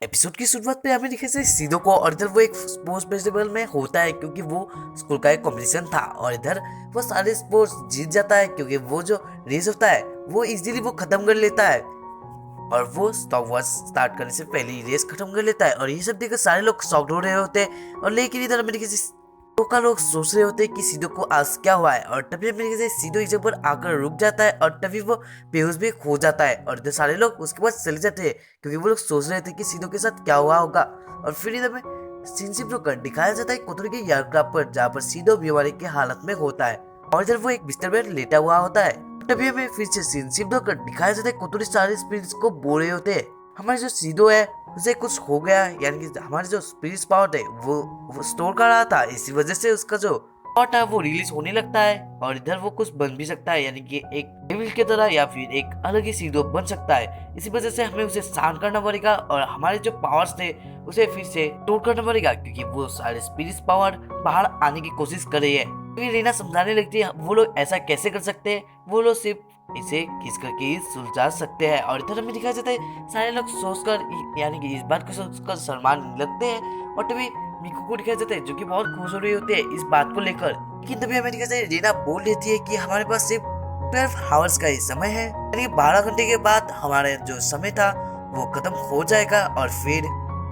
Episode की शुरुआत पे हमें दिखे से सीधो को, और इधर वो एक स्पोर्ट्स फेस्टिवल में होता है क्योंकि वो स्कूल का एक कंपटीशन था, और इधर वो सारे स्पोर्ट्स जीत जाता है क्योंकि वो जो रेस होता है वो इजीली वो खत्म कर लेता है, और वो स्टॉप वॉच स्टार्ट करने से पहले ही रेस खत्म कर लेता है। और ये सब देखकर सारे लोग शॉक्ड हो रहे होते हैं, और लेकिन इधर अमेरिका से तो का लोग सोच रहे होते हैं कि सीधो को आज क्या हुआ है, और तभी अमेरिका से सीधो एक जगह पर आकर रुक जाता है, और तभी वो बेहोश भी हो जाता है, और इधर सारे लोग उसके बाद चले जाते हैं क्योंकि वो लोग सोच रहे थे कि सीधो के साथ क्या हुआ होगा। और फिर इधर में सीनशिप रोकर दिखाया जाता है कोतरी के एयरक्राफ्ट पर, जहाँ पर सीधो बीमारी की हालत में होता है, और इधर वो एक बिस्तर में लेटा हुआ होता है। तभी हमें फिर से सीनशिप रोकर दिखाया जाता है कोतरी सारे स्पिरिट्स को बोल रहे होते हैं हमारे जो सीधो है उसे कुछ हो गया, यानी कि हमारे जो स्पिरिट पावर है वो स्टोर कर रहा था, इसी वजह से उसका जो पावर है वो रिलीज होने लगता है, और इधर वो कुछ बन भी सकता है, यानी कि एक डेविल की तरह या फिर एक अलग ही सीधो बन सकता है। इसी वजह से हमें उसे शांत करना पड़ेगा, और हमारे जो पावर्स थे उसे फिर से स्टोर करना पड़ेगा क्योंकि वो सारे स्पिरिट पावर बाहर आने की कोशिश कर रही है। फिर रीना समझाने लगती है वो लोग ऐसा कैसे कर सकते हैं, वो लोग सिर्फ इसे किस करके ही सुलझा सकते हैं। और इधर हमें दिखाया जाता है सारे लोग सोचकर, यानी कि इस बात को सोचकर शर्मान लगते हैं, और तभी मिकू को दिखाया जाता है जो कि बहुत खुश हो रही होती है इस बात को लेकर। लेकिन तभी हमें दिखाया जाता है रीना बोल देती है कि हमारे पास सिर्फ 12 आवर्स का ही समय है, यानी 12 घंटे के बाद हमारा जो समय था वो खत्म हो जाएगा, और फिर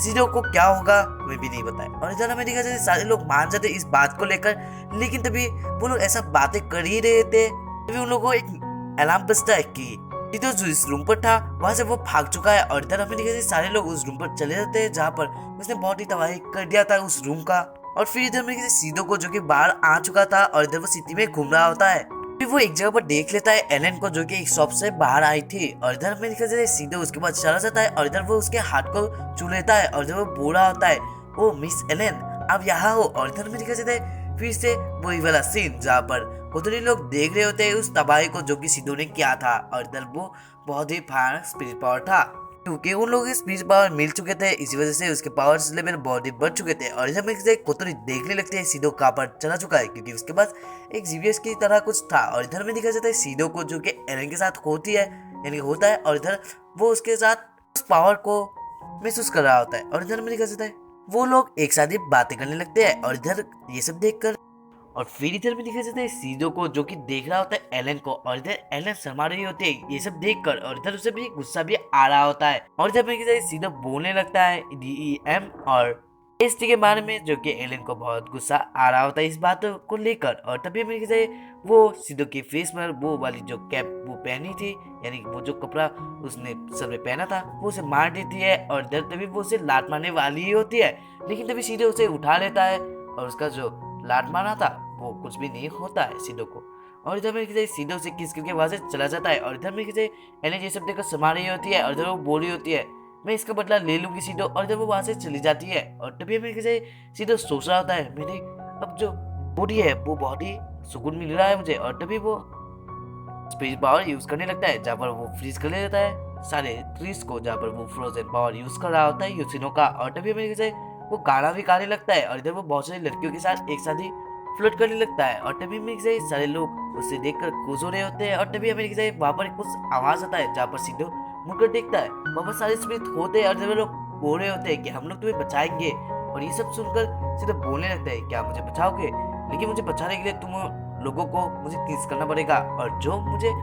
सीधो को क्या होगा हमें भी नहीं पता है। और इधर हमें दिखाया जाता है सारे लोग मान जाते इस बात को लेकर, लेकिन तभी वो लोग ऐसा बातें कर ही रहे थे, तभी उन लोगों को एक अलार्म बजता है कि सीधो जो इस रूम पर था वहां से वो भाग चुका है। और इधर हमें दिखाई सारे लोग उस रूम पर चले जाते हैं जहाँ पर उसने बहुत ही तबाही कर दिया था उस रूम का। और फिर इधर में सीधो को जो कि बाहर आ चुका था, और इधर वो सिटी में घूम रहा होता है, फिर वो एक जगह पर देख लेता है एलन को जो कि एक शॉप से बाहर आई थी, और इधर हमें दिखाई जाता है सीधो उसके बाद चला जाता है, और इधर वो उसके हाथ को छू लेता है, और इधर वो बोल रहा होता है ओ मिस एलन आप यहाँ हो। और इधर में दिखाई जाता है फिर से वही वाला सीन जहाँ पर कोतरी लोग देख रहे होते हैं उस तबाही को जो कि सिद्धू ने किया था, और इधर वो बहुत ही भयानक स्पिरिट पावर था क्योंकि उन लोगों के स्पिरिट पावर मिल चुके थे, इसी वजह से उसके पावर लेवल बहुत ही बढ़ चुके थे। और इधर में कोतरी देखने लगते हैं सीधो कहाँ पर चला चुका है क्योंकि उसके पास एक जीपीएस की तरह कुछ था। और इधर में दिखा जाता है सीधो को जो कि एलन के साथ होती है, यानी होता है, और इधर वो उसके साथ उस पावर को महसूस कर रहा होता है। और इधर में दिखा जाता है वो लोग एक साथ ही बातें करने लगते हैं, और इधर ये सब देखकर और फिर इधर में दिखा जाता है सीधो को जो कि देख रहा होता है एलन को, और इधर एलन शर्मा रही होती है ये सब देखकर, और इधर उसे भी गुस्सा भी आ रहा होता है। और इधर में सीधो बोलने लगता है DEM और एसटी के बारे में, जो कि एलन को बहुत गुस्सा आ रहा होता है इस बात को लेकर। और तभी हमें वो सीधो की फेस पर वो वाली जो कैप वो पहनी थी, यानी वो जो कपड़ा उसने सर में पहना था वो उसे मार देती है, और इधर तभी वो उसे लात मारने वाली ही होती है, लेकिन तभी सीधो उसे उठा लेता है, और उसका जो लात मारा था वो कुछ भी नहीं होता है सीधो को। और इधर में सीधो से किस करके वहां से चला जाता है, और इधर में एलन ये सब देखकर समा रही होती है, और इधर वो बोल रही होती है मैं इसका बदला ले लूंगी सीधो, और जब वो वहां से चली जाती है। और तभी हमें सीधो सोच रहा होता है मेरी अब जो बॉडी है वो बहुत ही सुकून मिल रहा है मुझे। और तभी वो स्पेस पावर यूज करने लगता है जहाँ पर वो फ्रीज कर लेता है सारे ट्रीज को, जहाँ पर वो फ्रोजन पावर यूज कर रहा होता है यूसिनो का। और तभी हमें वो गाना भी गाने लगता है, और इधर वो बहुत सारी लड़कियों के साथ एक साथ ही फ्लोट करने लगता है। और तभी हमें सारे लोग उसे देखकर खुश हो रहे होते हैं। और तभी हमें वहां पर कुछ आवाज आता है जहाँ पर सीधो मुड़कर देखता है, वहां पर सारे स्पिरिट होते हैं, और जब लोग बोल रहे होते हैं कि हम लोग तुम्हें बचाएंगे। और ये सब सुनकर सीधो बोलने लगता है क्या मुझे बचाओगे, लेकिन मुझे बचाने के लिए तुम लोगों को मुझे किस करना पड़ेगा, और जो मुझे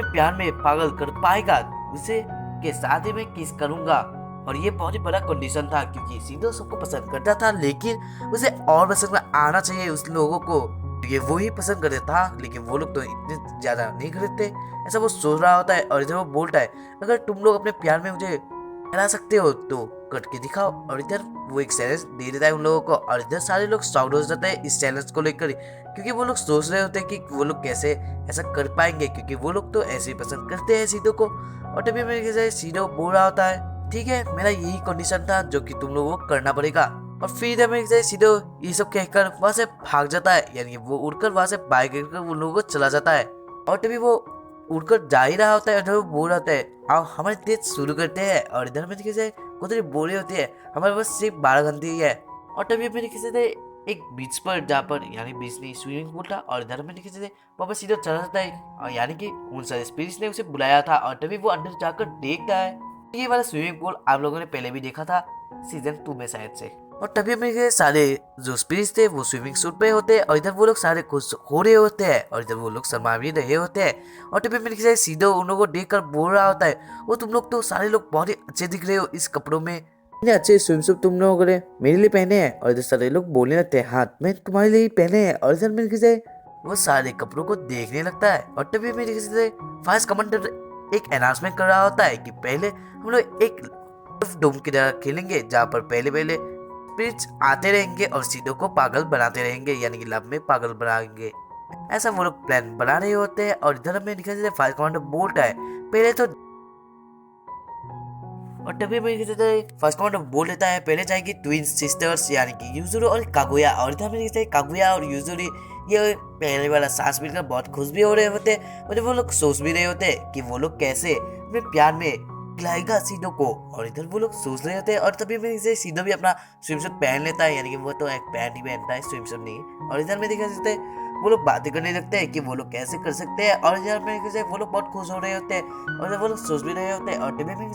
प्यार में पागल कर पाएगा उसे के साथ ही मैं किस करूंगा। और ये बहुत ही बड़ा कंडीशन था क्योंकि सीधो सबको पसंद करता था, लेकिन उसे और पसंद में आना चाहिए उस लोगों को, ये वो ही पसंद करता था, लेकिन वो लोग तो इतने ज्यादा नहीं करते, ऐसा वो सोच रहा होता है। और इधर वो बोलता है अगर तुम लोग अपने प्यार में मुझे हरा सकते हो तो करके दिखाओ। और इधर वो एक चैलेंज दे देता है उन लोगों को, और इधर सारे लोग शॉक्ड हो जाते हैं इस चैलेंज को लेकर क्योंकि वो लोग सोच रहे होते हैं कि वो लोग कैसे ऐसा कर पाएंगे, क्योंकि वो लोग तो ऐसे ही पसंद करते हैं सीधो को। और तभी मेरे सीधो बोल रहा होता है ठीक है मेरा यही कंडीशन था जो कि तुम लोगों को करना पड़ेगा। और फिर हमें सीधो ये सब कहकर वहां से भाग जाता है, यानी वो उड़कर वहां से बाइक कर उन लोगों को चला जाता है। और तभी वो उड़कर जा ही रहा होता है, और वो बोल रहा होता है आओ हमारे डेट शुरू करते हैं। और इधर में देखिए कुछ बोल रही होती है हमारे पास सिर्फ 12 घंटे ही है। और तभी हमें देखिए एक बीच पर जहाँ पर, यानी बीच नहीं स्विमिंग पूल था, और इधर में देखिए वहाँ पर सीधा चला जाता है, और यानी कि उन सारे स्पिरिट्स ने उसे बुलाया था। और तभी वो अंदर जाकर देखता है ये वाला स्विमिंग पूल आप लोगों ने पहले भी देखा था सीजन 2 में शायद से। और तभी हमें ये सारे जो स्पिरिट्स थे वो स्विमिंग सूट पे होते हैं और इधर वो लोग सारे खुश हो रहे होते हैं और इधर वो लोग शर्मा भी रहे होते हैं। और तभी मेरे से सीधो उन लोगों को देख कर बोल रहा होता है, वो तुम लोग तो सारे लोग बहुत ही अच्छे दिख रहे हो इस कपड़ों में, इतने अच्छे स्विम सूट तुम लोगों ने मेरे लिए पहने हैं। और इधर सारे लोग बोलने लगते हैं, हाँ मैं तुम्हारे लिए ही पहने हैं। और इधर मेरे से वो सारे कपड़ों को देखने लगता है। और तभी मेरे से फास्ट कमांडर एक अनाउंसमेंट कर रहा होता है कि पहले हम लोग एक डोम की तरह खेलेंगे जहाँ पर पहले पहले स्पिरिट्स आते रहेंगे और सीधो को पागल बनाते रहेंगे, यानी कि लब में पागल बनाएंगे। ऐसा वो लोग प्लान बना रहे होते हैं। और इधर हमें दिखाई देता है फायर कमांडर बोलता है पहले तो, और तभी हमें दिखाई देता है फर्स्ट कमांडर बोल देता है पहले जाएंगी ट्विन सिस्टर्स यानी कि यूजुरो और कागुया। और इधर हमें दिखाई कागुया और यूजुरी ये पहले वाला सांस मिलकर बहुत खुश भी हो रहे होते हैं और वो लोग सोच भी रहे होते हैं कि वो लोग कैसे अपने प्यार में खिलाएगा सीधो को। और इधर वो लोग सोच रहे होते हैं और तभी में से सीधो भी अपना स्विम सूट पहन लेता है, यानी कि वो तो एक पैंट ही पहनता है, स्विम सूट नहीं। और इधर में देखा जाता है वो लोग बातें करने लगते हैं कि वो लोग कैसे कर सकते हैं। और इधर में वो लोग बहुत खुश हो रहे होते हैं और इधर वो लोग सोच भी रहे होते हैं। और तभी में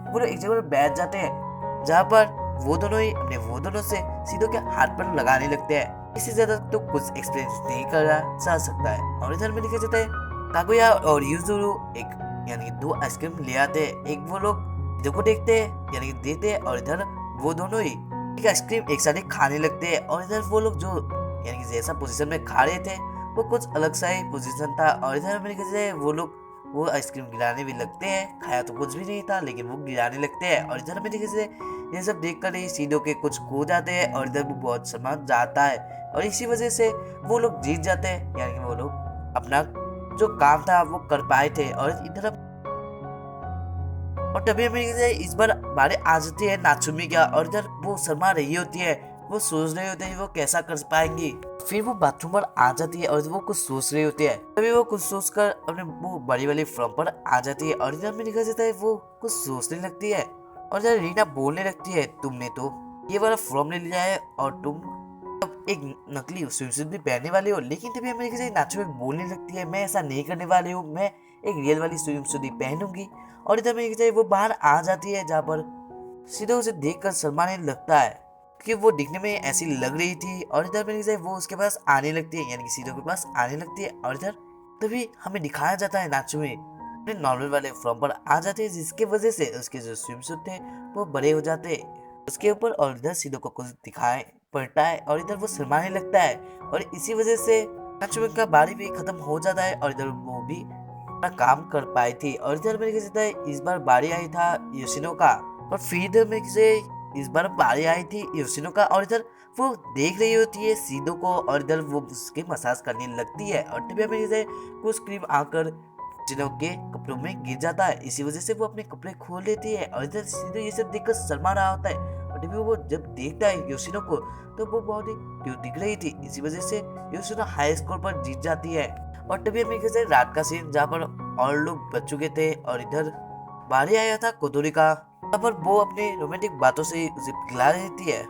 वो लोग एक जगह पर बैठ जाते हैं जहाँ पर वो दोनों ही अपने वो दोनों से सीधो के हाथ पर लगाने लगते हैं। इससे ज्यादा तो कुछ एक्सपीरियंस नहीं करा जा सकता है। और इधर में देखा जाता है कागुया और यूजुरू एक यानी कि दो आइसक्रीम ले आते हैं। एक वो लोग सीधो को देखते हैं यानी कि देते हैं और इधर वो दोनों ही एक आइसक्रीम एक साथ ही खाने लगते हैं। और इधर वो लोग जो यानी कि जैसा पोजीशन में खा रहे थे वो कुछ अलग सा ही पोजीशन था। और इधर मेरे ख्याल वो लोग वो आइसक्रीम गिराने भी लगते हैं, खाया तो कुछ भी नहीं था लेकिन वो गिराने लगते हैं। और इधर मेरे ख्याल से ये सब देखकर ही सीधो के कुछ खो जाते हैं और इधर वो बहुत सामान जाता है और इसी वजह से वो लोग जीत जाते हैं, यानी कि वो लोग अपना जो काम था वो कर पाए थे। और इधर और तभी हमें इस बार बारे आ जाती है नाचुमी का। और इधर वो शर्मा रही होती है, वो सोच रहे होते हैं वो कैसा कर पाएंगी। फिर वो बाथरूम पर आ जाती है और वो कुछ सोच रही होती है, तभी वो कुछ सोचकर अपने वो बड़ी वाली फॉर्म पर आ जाती है। और इधर में निकल जाता है वो कुछ सोचने लगती है और इधर रीना बोलने लगती है, तुमने तो ये वाला फॉर्म ले लिया है और तुम अब एक नकली स्विमसूट भी पहनने वाले हो। लेकिन तभी हमें किसी नाचुमी बोलने लगती है, मैं ऐसा नहीं करने वाली हूँ, मैं एक रियल वाली स्विमसूट ही पहनूंगी। और इधर में वो बाहर आ जाती है जहाँ पर सीधे उसे देखकर शर्माने लगता है कि वो दिखने में ऐसी लग रही थी। और इधर में वो उसके पास आने लगती है, यानी कि सीधो के पास आने लगती है। और इधर तभी हमें दिखाया जाता है नाचुमी अपने नॉर्मल वाले फॉर्म पर आ जाते हैं, जिसके वजह से उसके जो स्विम सूट थे वो बड़े हो जाते हैं उसके ऊपर। और इधर सीधो को कुछ दिखाए पड़ता है और इधर वो शर्माने लगता है और इसी वजह से नाचुमी का बारी भी खत्म हो जाता है और इधर वो भी अपना काम कर पाई थी। और इधर मेरे ख्याल से इस बार बारी आई था योशिनो का। और फिर इधर मेरे से इस बार बारी आई थी योशिनो का और इधर वो देख रही होती है सीधो को और इधर वो उसके मसाज करने लगती है। और तभी मेरे से कुछ क्रीम आकर योशिनो के कपड़ों में गिर जाता है, इसी वजह से वो अपने कपड़े खोल लेती है। और इधर सीधो ये सब देखकर शर्मा रहा होता है। और तभी वो जब देखता है योशिनो को तो वो बहुत ही क्यूट दिख रही थी, इसी वजह से योशिनो हाई स्कोर पर जीत जाती है। और तभी हमें कैसे रात का सीन जहाँ पर और लोग बच चुके थे और इधर बारी आया था कोतोरी का, जहाँ पर वो अपने रोमांटिक बातों से उसे पिघला देती है।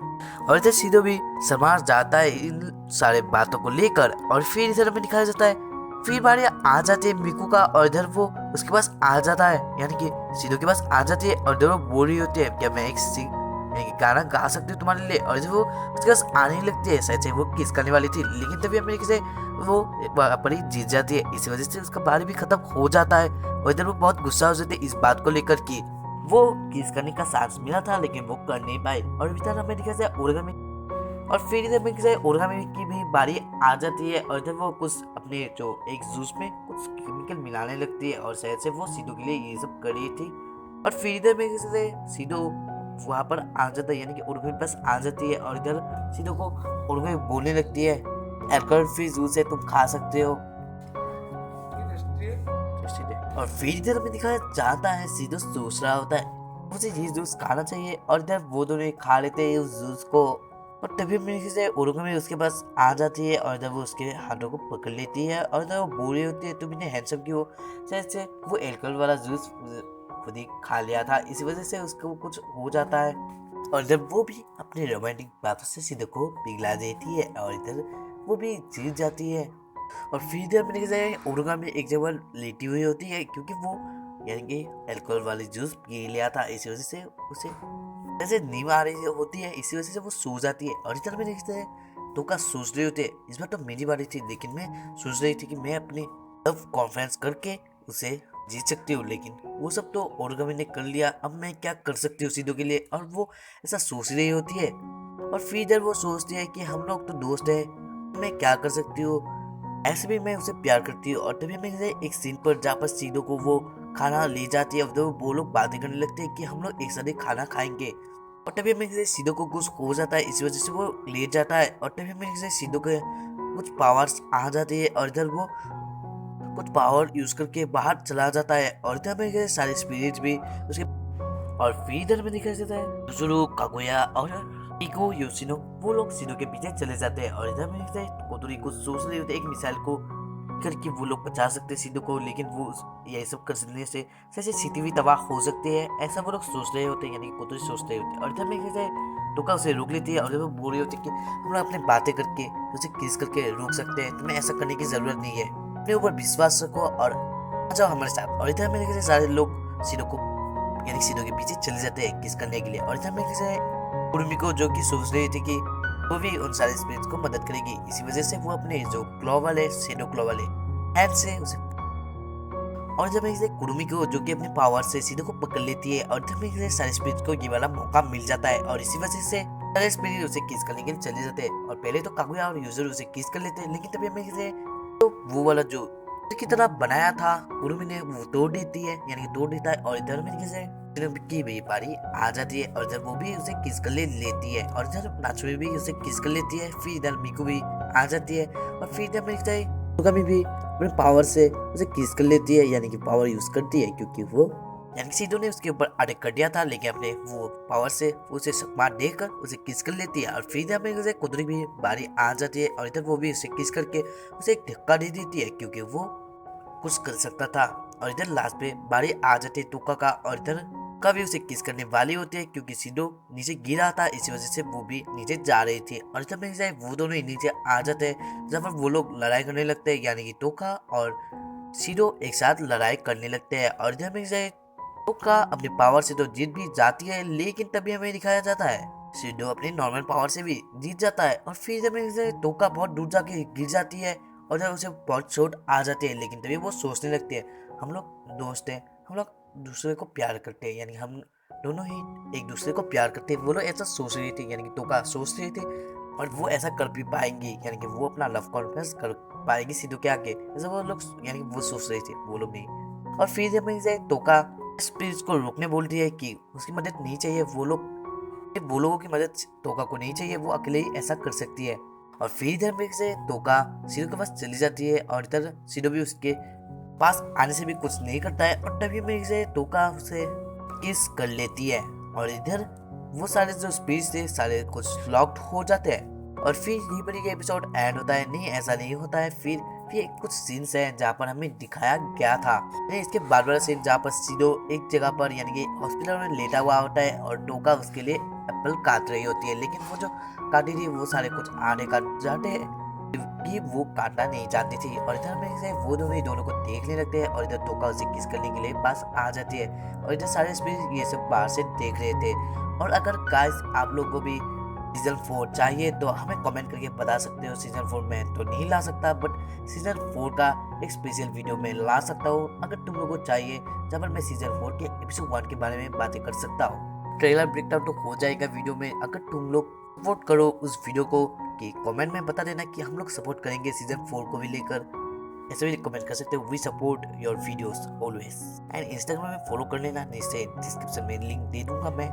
और इधर सीधो भी समाज जाता है इन सारे बातों को लेकर। और फिर इधर हमें दिखाया जाता है फिर बारी आ जाती है मिकू का और इधर वो उसके पास आ जाता है, यानी कि सीधो के पास आ जाती है। और इधर वो बोल रही होती है क्या मैं एक गाना गा सकती हूँ तुम्हारे लिए। और वो उसके पास आने लगती है, शायद से वो किस करने वाली थी लेकिन तभी अमेरिका से वो पर ही जीत जाती है, इसी वजह से उसका बारी भी खत्म हो जाता है। और इधर वो बहुत गुस्सा हो जाते है इस बात को लेकर कि वो किस करने का चांस मिला था लेकिन वो कर नहीं पाए। और इधर हमें दिखा जाए ओरिगामी और फिर इधर में किसी ओरिगामी की भी बारी आ जाती है। और इधर वो कुछ अपने जो एक जूस में कुछ केमिकल मिलाने लगती है और शायद से वो सीधो के लिए ये सब कर रही थी। और फिर इधर में किसी से सीधो वहाँ पर आ जाता है, यानी कि ओरिगामी पास आ जाती है। और इधर सीधो को ओरिगामी बोलने लगती है एल्कोहल फ्री जूस है तुम खा सकते हो। और फिर इधर में दिखाया जाता है सीधो सोच रहा होता है मुझे ये जूस खाना चाहिए। और इधर वो दोनों खा लेते हैं उस जूस को। और तभी मेरे से ओरिगामी उसके पास आ जाती है और इधर वो उसके हाथों को पकड़ लेती है और इधर वो बोल रही होती है तुम इन्हें हैंडसम क्यों हो, शायद से वो एल्कोहल वाला जूस खुद ही खा लिया था, इसी वजह से उसको कुछ हो जाता है। और इधर वो भी अपने रोमांटिक बातों से सीधो को पिघला देती है और इधर वो भी जीत जाती है। और फिर इधर मैंने ओरिगामी एक जगह लेटी हुई होती है क्योंकि वो यानी कि अल्कोहल वाली जूस पी लिया था, इसी वजह से उसे जैसे नींद आ रही होती है, इसी वजह से वो सो जाती है। और इधर में देखते हैं तो का सोच रहे होते हैं, इस बार तो मेरी बारी थी, लेकिन मैं सोच रही थी कि मैं अपनी सेल्फ कॉन्फिडेंस करके उसे जीत सकती हूँ, लेकिन वो सब तो ओरगामी ने कर लिया, अब मैं क्या कर सकती हूँ सीधो के लिए। और वो ऐसा सोच रही होती है, और फिर इधर वो सोचती है कि हम लोग तो दोस्त है, मैं क्या कर सकती हूँ, ऐसे भी मैं उसे प्यार करती हूँ। और तभी मैं एक सीन पर जहाँ पर सीधो को वो खाना ले जाती है, तो वो लोग बातें करने लगते हैं कि हम लोग एक साथ ही खाना खाएंगे। और तभी हमें सीधो को कुछ हो जाता है, इसी वजह से वो लेट जाता है। और तभी हमें सीधो के कुछ पावर्स आ जाती है, और इधर वो कुछ पावर यूज करके बाहर चला जाता है। और इधर में सारे स्पिरिट भी उसके, और फिर इधर में दिखाई देता है जुजुरू, कागुया और इको योशिनो वो लोग सीधो के पीछे चले जाते हैं। और इधर में देखते हैं कोतोरी कुछ सोच रहे होते हैं, एक मिसाइल को करके वो लोग बचा सकते हैं सीधो को, लेकिन वो ये सब करने से जैसे स्थिति भी तबाह हो सकती है, ऐसा वो लोग सोच रहे होते हैं, यानी कि कोतोरी सोच रहे होते हैं। और इधर में कहते हैं टोका उसे रोक लेती है, और जब वो बोल रही होती है कि हम लोग अपनी बातें करके उसे किस करके रोक सकते हैं, तुम्हें ऐसा करने की जरूरत नहीं है, अपने ऊपर विश्वास रखो और आ जाओ हमारे साथ। और इधर में कहते सारे लोग सीधो को यानी सीधो के पीछे चले जाते हैं किस करने के लिए। और इधर में कहते कुर्मी को जो कि सोच रही थी कि वो भी उन सारे स्पिरिट्स को मदद करेगी, इसी वजह से वो अपने जो क्लॉ वाले शेडो क्लॉ वाले हैंड से उसे, और जब इसे कुरुमी को जो कि अपने पावर से सीधो को पकड़ लेती है, और जब इसे सारे स्पिरिट्स को ये वाला मौका मिल जाता है, और इसी वजह से सारे स्पिरिट उसे किस करने के लिए चले जाते हैं। और पहले तो कागुया और यूजर उसे किस कर लेते हैं, लेकिन तभी हमें इसे तो वो वाला जो की तरह बनाया था कुरुमी ने वो तोड़ देती है, यानी कि तोड़ देता है। और इधर में कैसे की भी बारी आ जाती है, और इधर वो भी उसे किस कर लेती है, और इधर नाचुए भी उसे किस कर लेती है। फिर इधर मिकू भी आ जाती है, और फिर इधर में ओरगामी भी अपने पावर से उसे किस कर लेती है, यानी कि पावर यूज करती है, क्योंकि वो यानी कि सीधो ने उसके ऊपर अटैक कर दिया था, लेकिन अपने वो पावर से उसे मार देकर उसे किस कर लेती है। और फिर इधर में उसे कुदरी भी बारी आ जाती है, और इधर वो भी उसे किस करके उसे एक धक्का दे देती है, क्योंकि वो कुछ कर सकता था। और इधर लास्ट पे बारी आ जाती है टोका का, और इधर का भी उसे किस करने वाली होती है, क्योंकि सीधो नीचे गिरा था, इसी वजह से वो भी नीचे जा रही थी। और इधर में वो दोनों ही नीचे आ जाते हैं, जब पर वो लोग लड़ाई करने लगते हैं, यानी कि टोका और सीधो एक साथ लड़ाई करने लगते हैं। और इधर में टोका अपनी पावर से तो जीत भी जाती है, लेकिन तभी हमें दिखाया जाता है सीधो अपनी नॉर्मल पावर से भी जीत जाता है। और फिर जब टोका बहुत दूर जाके गिर जाती है, और जब उसे बहुत चोट आ जाती है, लेकिन तभी वो सोचने लगती है हम लोग दोस्त हैं, हम लोग दूसरे को प्यार करते हैं, यानी हम दोनों ही एक दूसरे को प्यार करते हैं। वो लोग ऐसा सोच रही थी, यानी कि टोका सोच रही थी, और वो ऐसा कर भी पाएंगी, यानी कि वो अपना लव कॉन्फिडेंस कर पाएगी सीधो के आगे, ऐसा वो लोग यानी कि वो सोच रही थी, वो लोग नहीं। और फिर जब टोका स्पिरिट्स को रोकने बोलती है कि उसकी मदद नहीं चाहिए, वो लोगों की मदद टोका को नहीं चाहिए, वो अकेले ही ऐसा कर सकती है। और फिर इधर में से टोका सीधो के पास चली जाती है, और इधर सीधो भी उसके पास आने से भी कुछ नहीं करता है। और तभी में से टोका उसे किस कर लेती है, और इधर वो सारे जो स्पीच थे सारे कुछ लॉक्ड हो जाते हैं। और फिर यहीं पर ये एपिसोड एंड होता है, नहीं ऐसा नहीं होता है, फिर कुछ सीन्स हैं जहाँ पर हमें दिखाया गया था। इसके बाद वाला सीन जहाँ पर सीधो एक जगह पर यानी कि हॉस्पिटल में लेटा हुआ होता है, और टोका उसके लिए एप्पल काट रही होती है, लेकिन वो जो काटी थी वो सारे कुछ आने का जाते हैं कि वो काटना नहीं चाहती थी। और इधर में से वो दोनों को देखने लगते हैं, और इधर टोका उसे किस करने के लिए पास आ जाती है, और इधर सारे स्पीच ये सब बाहर से देख रहे थे। और अगर गाइस आप लोगों को भी सीजन 4 चाहिए तो हमें कमेंट करके बता सकते हो। सीजन 4 में तो नहीं ला सकता, बट सीजन 4 का एक स्पेशल वीडियो में ला सकता हूँ अगर तुम लोगों को चाहिए, जब पर मैं सीजन 4 के एपिसोड 1 के बारे में बातें कर सकता हूँ। ट्रेलर ब्रेकडाउन तो हो जाएगा वीडियो में, अगर तुम लोग सपोर्ट करो उस वीडियो को, कि कमेंट में बता देना कि हम लोग सपोर्ट करेंगे सीजन 4 को भी लेकर, ऐसे भी कमेंट कर सकते हो। We support your videos always. And Instagram में फॉलो कर लेना, नीचे डिस्क्रिप्शन में लिंक दे दूंगा मैं,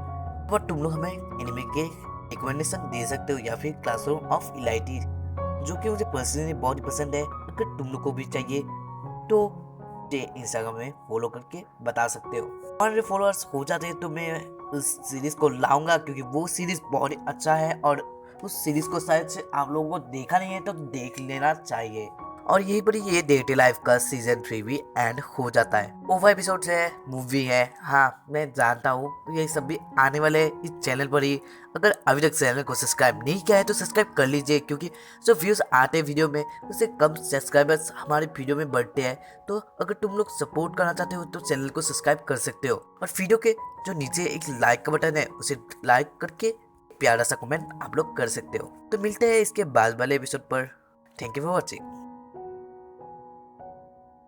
और तुम लोग हमें एनिमे के रिकमेंडेशन दे सकते हो, या फिर क्लासरूम ऑफ इलाइटी जो कि मुझे पर्सनली बहुत पसंद है। अगर तुम लोग को भी चाहिए तो इंस्टाग्राम में फॉलो करके बता सकते हो। 100 फॉलोअर्स हो जाते हैं तो मैं उस सीरीज को लाऊंगा, क्योंकि वो सीरीज बहुत ही अच्छा है, और उस सीरीज को शायद से आप लोगों को देखा नहीं है तो देख लेना चाहिए। और यही पर ये डे टू लाइफ का सीजन 3 भी एंड हो जाता है। ओवर एपिसोड है, मूवी है, हाँ मैं जानता हूँ ये सब भी आने वाले हैं इस चैनल पर ही। अगर अभी तक चैनल को सब्सक्राइब नहीं किया है तो सब्सक्राइब कर लीजिए, क्योंकि जो व्यूज आते हैं वीडियो में उससे कम सब्सक्राइबर्स हमारे वीडियो में बढ़ते हैं। तो अगर तुम लोग सपोर्ट करना चाहते हो तो चैनल को सब्सक्राइब कर सकते हो, और वीडियो के जो नीचे एक लाइक का बटन है उसे लाइक करके प्यारा सा कमेंट आप लोग कर सकते हो। तो मिलते हैं इसके बाद वाले एपिसोड पर। Thank you for watching.